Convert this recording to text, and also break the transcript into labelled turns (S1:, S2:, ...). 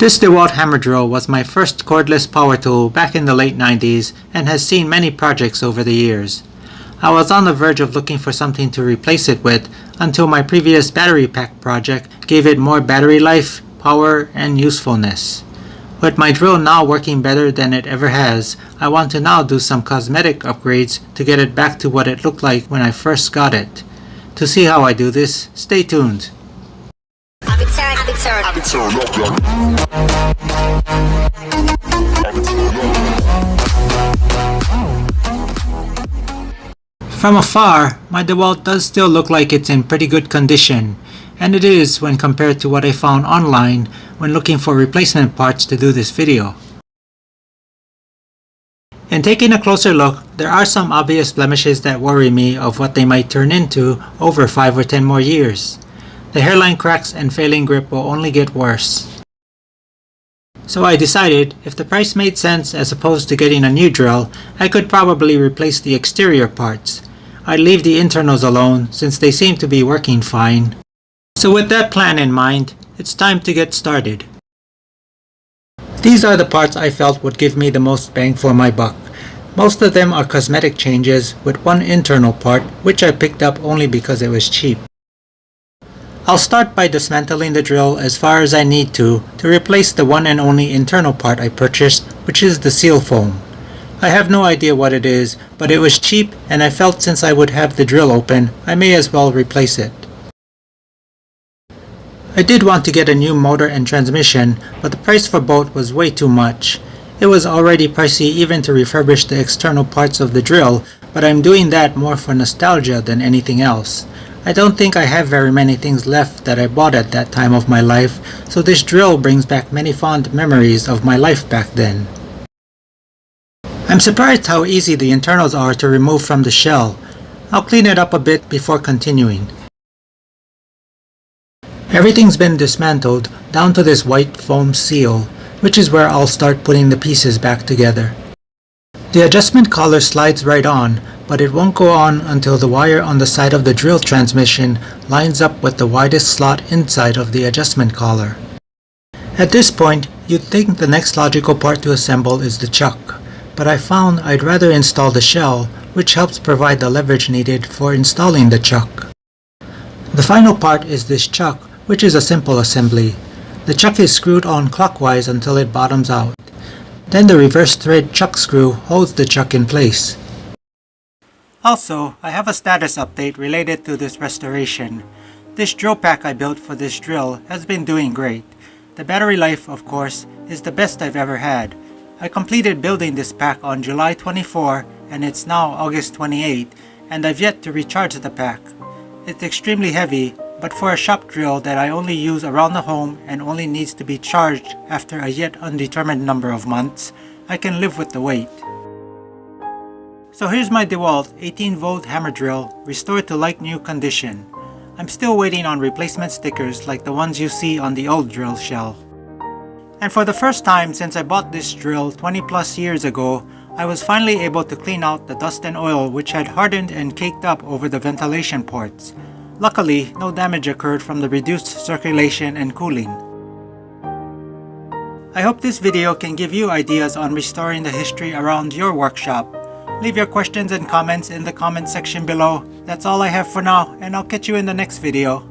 S1: This DeWalt hammer drill was my first cordless power tool back in the late 90s and has seen many projects over the years. I was on the verge of looking for something to replace it with until my previous battery pack project gave it more battery life, power, and usefulness. With my drill now working better than it ever has, I want to now do some cosmetic upgrades to get it back to what it looked like when I first got it. To see how I do this, stay tuned. From afar, my DeWalt does still look like it's in pretty good condition, and it is when compared to what I found online when looking for replacement parts to do this video. In taking a closer look, there are some obvious blemishes that worry me of what they might turn into over 5 or 10 more years. The hairline cracks and failing grip will only get worse. So I decided if the price made sense as opposed to getting a new drill, I could probably replace the exterior parts. I'd leave the internals alone since they seem to be working fine. So with that plan in mind, it's time to get started. These are the parts I felt would give me the most bang for my buck. Most of them are cosmetic changes with one internal part which I picked up only because it was cheap. I'll start by dismantling the drill as far as I need to replace the one and only internal part I purchased, which is the seal foam. I have no idea what it is, but it was cheap and I felt since I would have the drill open, I may as well replace it. I did want to get a new motor and transmission, but the price for both was way too much. It was already pricey even to refurbish the external parts of the drill, but I'm doing that more for nostalgia than anything else. I don't think I have very many things left that I bought at that time of my life, so this drill brings back many fond memories of my life back then. I'm surprised how easy the internals are to remove from the shell. I'll clean it up a bit before continuing. Everything's been dismantled down to this white foam seal, which is where I'll start putting the pieces back together. The adjustment collar slides right on, but it won't go on until the wire on the side of the drill transmission lines up with the widest slot inside of the adjustment collar. At this point, you'd think the next logical part to assemble is the chuck, but I found I'd rather install the shell, which helps provide the leverage needed for installing the chuck. The final part is this chuck, which is a simple assembly. The chuck is screwed on clockwise until it bottoms out. Then the reverse thread chuck screw holds the chuck in place. Also, I have a status update related to this restoration. This drill pack I built for this drill has been doing great. The battery life, of course, is the best I've ever had. I completed building this pack on July 24 and it's now August 28, and I've yet to recharge the pack. It's extremely heavy, but for a shop drill that I only use around the home and only needs to be charged after a yet undetermined number of months, I can live with the weight. So here's my DeWalt 18-volt hammer drill restored to like new condition. I'm still waiting on replacement stickers like the ones you see on the old drill shell. And for the first time since I bought this drill 20 plus years ago, I was finally able to clean out the dust and oil which had hardened and caked up over the ventilation ports. Luckily, no damage occurred from the reduced circulation and cooling. I hope this video can give you ideas on restoring the history around your workshop. Leave your questions and comments in the comment section below. That's all I have for now, and I'll catch you in the next video.